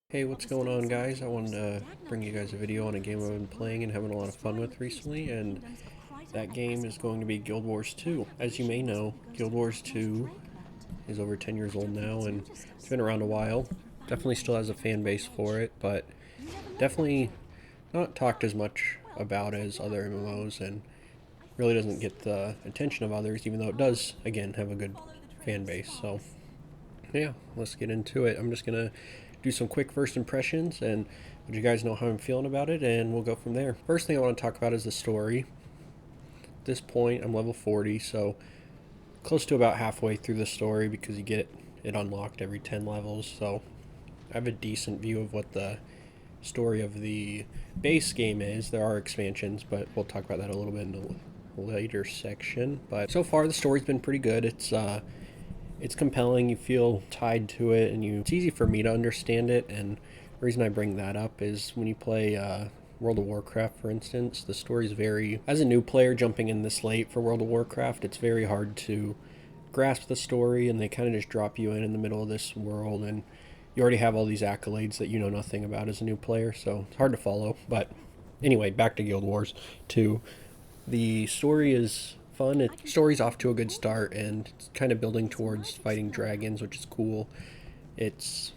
Hey, what's going on, guys? I wanted to bring you guys a video on a game I've been playing and having a lot of fun with recently, and that game is going to be Guild Wars 2. As you may know, Guild Wars 2 is over 10 years old now, and it's been around a while. Definitely still has a fan base for it, but definitely not talked as much about as other MMOs, and really doesn't get the attention of others, even though it does, again, have a good fan base. So yeah, let's get into it. I'm just gonna do some quick first impressions and let you guys know how I'm feeling about it, and we'll go from there. First thing I want to talk about is the story. At this point, I'm level 40, so close to about halfway through the story because you get it unlocked every 10 levels. So I have a decent view of what the story of the base game is. There are expansions, but we'll talk about that a little bit in a later section. But so far, the story's been pretty good. It's compelling, you feel tied to it, and it's easy for me to understand it. And the reason I bring that up is when you play World of Warcraft, for instance, the story's very, as a new player jumping in this late for World of Warcraft, it's very hard to grasp the story, and they kind of just drop you in the middle of this world, and you already have all these accolades that you know nothing about as a new player, so it's hard to follow. But anyway, back to Guild Wars 2. The story is fun. The story's off to a good start, and it's kind of building towards fighting dragons, which is cool. It's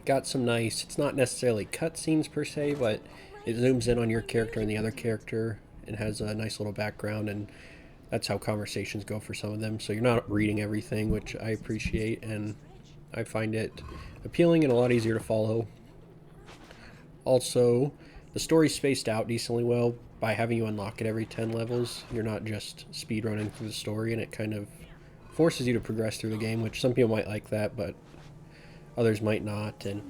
got some nice, it's not necessarily cutscenes per se, but it zooms in on your character and the other character and has a nice little background, and that's how conversations go for some of them. So you're not reading everything, which I appreciate, and I find it appealing and a lot easier to follow. Also, the story's spaced out decently well. By having you unlock it every 10 levels, you're not just speedrunning through the story, and it kind of forces you to progress through the game, which some people might like that, but others might not. And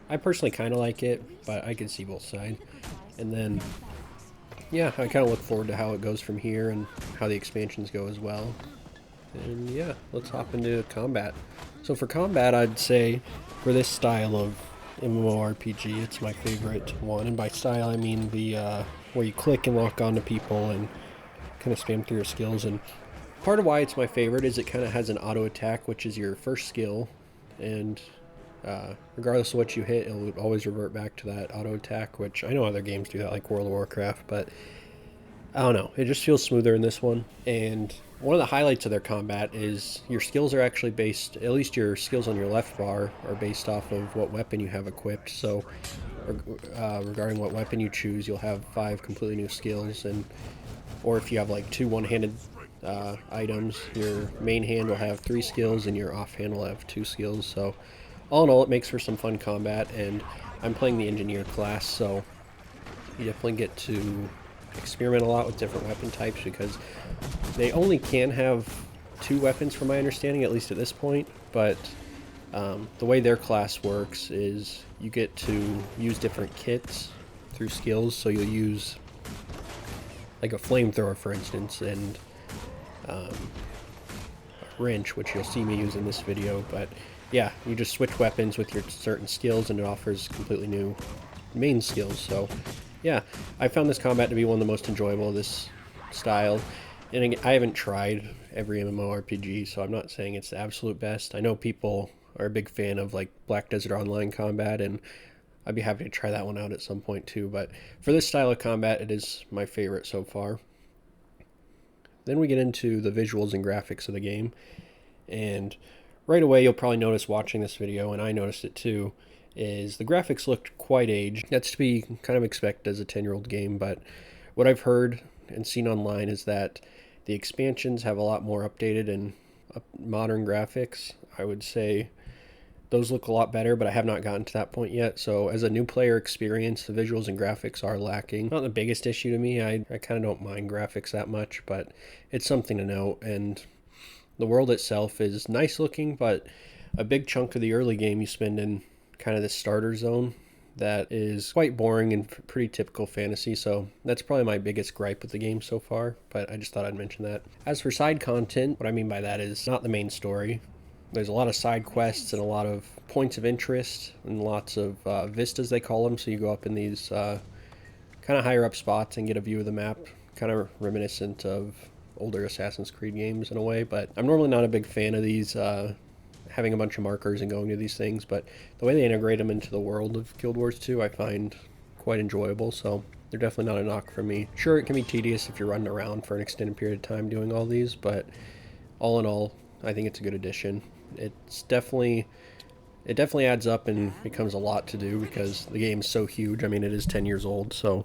I personally kind of like it, but I can see both sides. And then, yeah, I kind of look forward to how it goes from here and how the expansions go as well. And yeah, let's hop into combat. So for combat, I'd say for this style of MMORPG, it's my favorite one. And by style, I mean the where you click and lock onto people and kind of spam through your skills. And part of why it's my favorite is it kind of has an auto attack, which is your first skill, and regardless of what you hit, it'll always revert back to that auto attack, which I know other games do that, like World of Warcraft, but I don't know, it just feels smoother in this one. And one of the highlights of their combat is your skills are actually based, at least your skills on your left bar are based off of what weapon you have equipped. So regarding what weapon you choose, you'll have 5 completely new skills, and or if you have like 2 one-handed items, your main hand will have 3 skills and your offhand will have 2 skills. So all in all, it makes for some fun combat, and I'm playing the engineer class, so you definitely get to experiment a lot with different weapon types because they only can have 2 weapons from my understanding, at least at this point. But the way their class works is you get to use different kits through skills. So you'll use like a flamethrower, for instance, and a wrench, which you'll see me use in this video. But yeah, you just switch weapons with your certain skills, and it offers completely new main skills. So yeah, I found this combat to be one of the most enjoyable of this style. And I haven't tried every MMORPG, so I'm not saying it's the absolute best. I know people are a big fan of like Black Desert Online combat, and I'd be happy to try that one out at some point too. But for this style of combat, it is my favorite so far. Then we get into the visuals and graphics of the game, and right away you'll probably notice watching this video, and I noticed it too, is the graphics looked quite aged. That's to be kind of expected as a 10-year-old game, but what I've heard and seen online is that the expansions have a lot more updated and modern graphics. I would say those look a lot better, but I have not gotten to that point yet. So as a new player experience, the visuals and graphics are lacking. Not the biggest issue to me. I kind of don't mind graphics that much, but it's something to note. And the world itself is nice looking, but a big chunk of the early game you spend in kind of this starter zone that is quite boring and pretty typical fantasy. So that's probably my biggest gripe with the game so far, but I just thought I'd mention that. As for side content, what I mean by that is not the main story. There's a lot of side quests and a lot of points of interest and lots of vistas, they call them. So you go up in these kind of higher up spots and get a view of the map, kind of reminiscent of older Assassin's Creed games in a way. But I'm normally not a big fan of these having a bunch of markers and going to these things, but the way they integrate them into the world of Guild Wars 2 I find quite enjoyable, so they're definitely not a knock for me. Sure, it can be tedious if you're running around for an extended period of time doing all these, but all in all, I think it's a good addition. It definitely adds up and becomes a lot to do because the game's so huge. I mean, it is 10 years old, so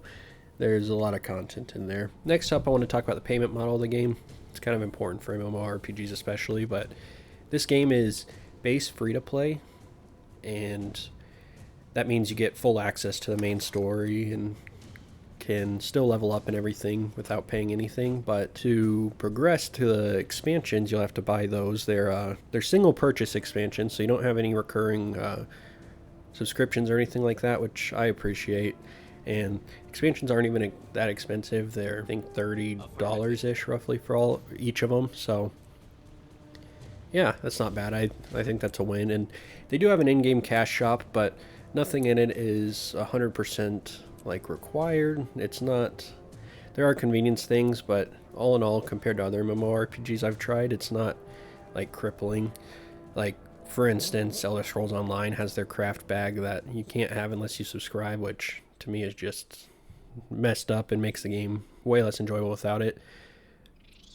there's a lot of content in there. Next up, I want to talk about the payment model of the game. It's kind of important for MMORPGs especially, but this game is base free-to-play, and that means you get full access to the main story and can still level up and everything without paying anything, but to progress to the expansions, you'll have to buy those. They're single purchase expansions, so you don't have any recurring subscriptions or anything like that, which I appreciate. And expansions aren't even that expensive. They're, I think, $30-ish roughly for each of them, so yeah, that's not bad. I think that's a win. And they do have an in-game cash shop, but nothing in it is 100% like required. It's not, there are convenience things, but all in all, compared to other MMORPGs I've tried, it's not like crippling. Like, for instance, Elder Scrolls Online has their craft bag that you can't have unless you subscribe, which to me is just messed up and makes the game way less enjoyable without it.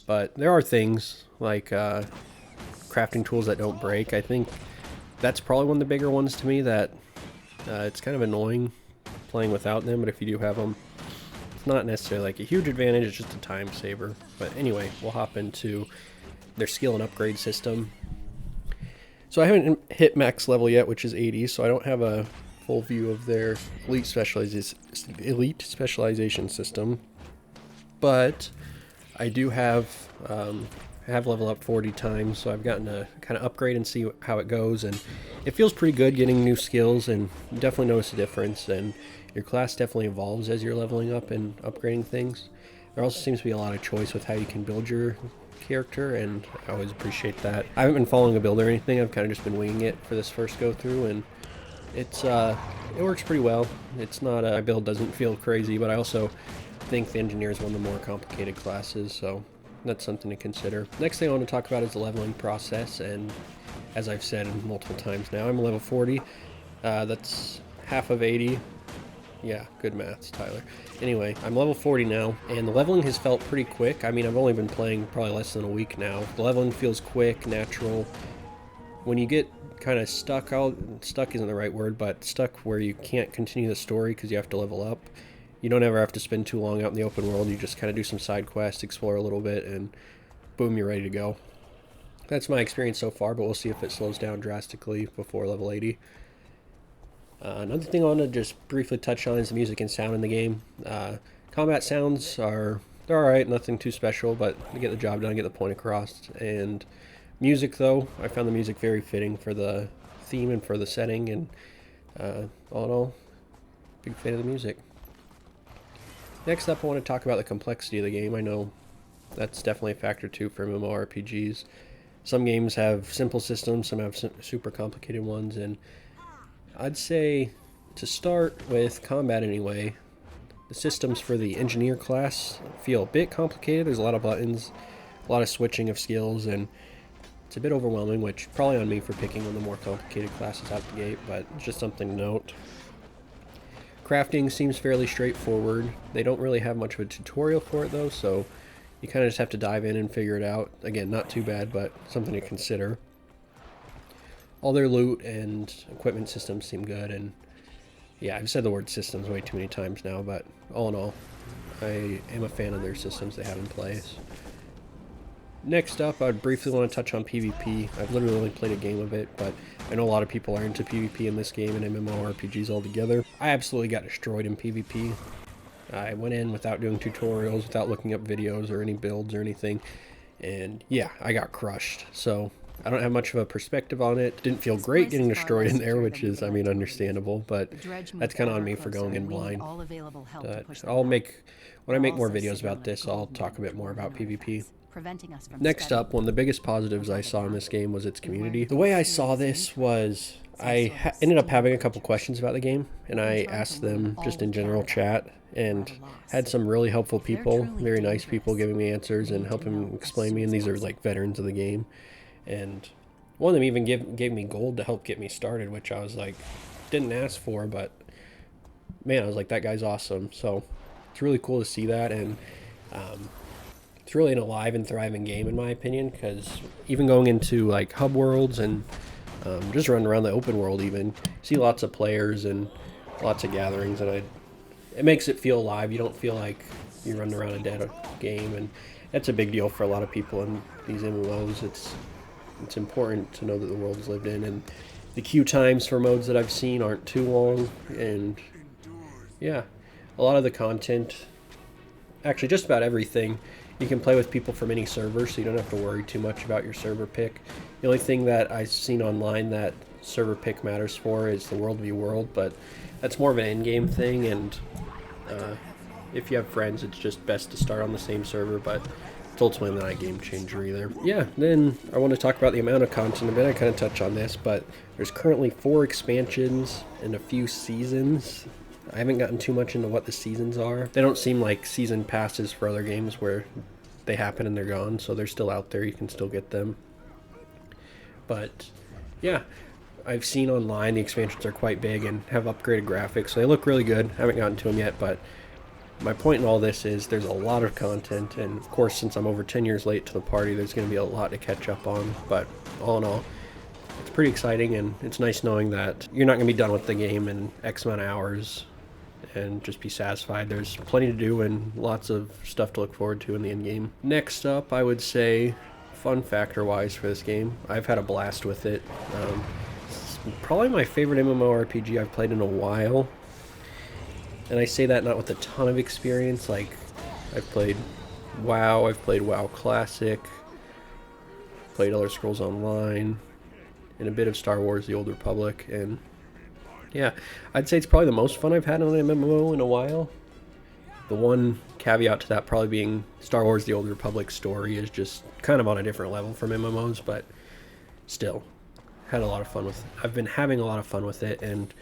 But there are things like crafting tools that don't break. I think that's probably one of the bigger ones to me that it's kind of annoying playing without them, but if you do have them, it's not necessarily like a huge advantage, it's just a time saver. But anyway, we'll hop into their skill and upgrade system. So I haven't hit max level yet, which is 80, so I don't have a full view of their elite specialization system, but I do have leveled up 40 times, so I've gotten to kind of upgrade and see how it goes, and it feels pretty good getting new skills, and you definitely notice a difference, and your class definitely evolves as you're leveling up and upgrading things. There also seems to be a lot of choice with how you can build your character, and I always appreciate that. I haven't been following a build or anything. I've kind of just been winging it for this first go through, and it works pretty well. It's not my build doesn't feel crazy, but I also think the engineer is one of the more complicated classes, so that's something to consider. Next thing I want to talk about is the leveling process, and as I've said multiple times now, I'm level 40. That's half of 80. Yeah, good maths, Tyler. Anyway, I'm level 40 now, and the leveling has felt pretty quick. I mean, I've only been playing probably less than a week now. The leveling feels quick, natural. When you get kind of stuck stuck isn't the right word, but stuck where you can't continue the story because you have to level up, you don't ever have to spend too long out in the open world. You just kind of do some side quests, explore a little bit, and boom, you're ready to go. That's my experience so far, but we'll see if it slows down drastically before level 80. Another thing I want to just briefly touch on is the music and sound in the game. Combat sounds they're alright, nothing too special, but they get the job done, get the point across. And music, though, I found the music very fitting for the theme and for the setting, and all in all, big fan of the music. Next up, I want to talk about the complexity of the game. I know that's definitely a factor too for MMORPGs. Some games have simple systems, some have super complicated ones, and I'd say to start with combat anyway, the systems for the engineer class feel a bit complicated. There's a lot of buttons, a lot of switching of skills, and it's a bit overwhelming, which probably on me for picking one of the more complicated classes out the gate, but it's just something to note. Crafting seems fairly straightforward. They don't really have much of a tutorial for it though, so you kind of just have to dive in and figure it out. Again, not too bad, but something to consider. All their loot and equipment systems seem good, and yeah, I've said the word systems way too many times now, but all in all, I am a fan of their systems they have in place. Next up, I'd briefly want to touch on PvP. I've literally only played a game of it, but I know a lot of people are into PvP in this game and MMORPGs altogether. I absolutely got destroyed in PvP. I went in without doing tutorials, without looking up videos or any builds or anything, and yeah, I got crushed. So I don't have much of a perspective on it. Didn't feel great getting destroyed in there, which is, I mean, understandable, but that's kind of on me for going in blind. But when I make more videos about this, I'll talk a bit more about PvP. Next up, one of the biggest positives I saw in this game was its community. The way I saw this was I ended up having a couple questions about the game, and I asked them just in general chat, and had some really helpful people, very nice people giving me answers and helping explain me, and these are like veterans of the game. And One of them even gave me gold to help get me started, which I was like, didn't ask for, but man, I was like, that guy's awesome. So it's really cool to see that, and it's really an alive and thriving game in my opinion, because even going into like hub worlds and just running around the open world, even see lots of players and lots of gatherings, and it makes it feel alive. You don't feel like you're running around a dead game, and that's a big deal for a lot of people in these MMOs. It's important to know that the world is lived in, and the queue times for modes that I've seen aren't too long, and yeah, a lot of the content, actually just about everything, you can play with people from any server, so you don't have to worry too much about your server pick. The only thing that I've seen online that server pick matters for is the world v world, but that's more of an end-game thing, and if you have friends, it's just best to start on the same server, but it's ultimately not a game changer either. Yeah, then I want to talk about the amount of content a bit. I kind of touch on this, but there's currently 4 expansions and a few seasons. I haven't gotten too much into what the seasons are. They don't seem like season passes for other games where they happen and they're gone, so they're still out there. You can still get them. But yeah, I've seen online the expansions are quite big and have upgraded graphics, so they look really good. I haven't gotten to them yet, but my point in all this is there's a lot of content, and of course, since I'm over 10 years late to the party, there's going to be a lot to catch up on. But all in all, it's pretty exciting, and it's nice knowing that you're not going to be done with the game in X amount of hours and just be satisfied. There's plenty to do and lots of stuff to look forward to in the end game. Next up, I would say, fun factor wise for this game, I've had a blast with it. It's probably my favorite MMORPG I've played in a while. And I say that not with a ton of experience. Like, I've played WoW, I've played WoW Classic, played Elder Scrolls Online, and a bit of Star Wars The Old Republic, and yeah, I'd say it's probably the most fun I've had on an MMO in a while. The one caveat to that probably being Star Wars The Old Republic story is just kind of on a different level from MMOs, but still, had a lot of fun with it. I've been having a lot of fun with it, and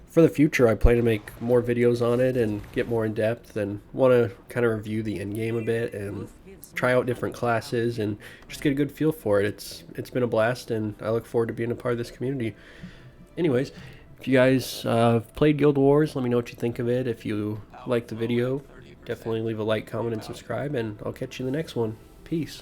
for the future, I plan to make more videos on it and get more in depth, and want to kind of review the end game a bit and try out different classes and just get a good feel for it. It's been a blast, and I look forward to being a part of this community. Anyways, if you guys played Guild Wars, let me know what you think of it. If you liked the video, definitely leave a like, comment, and subscribe, and I'll catch you in the next one. Peace.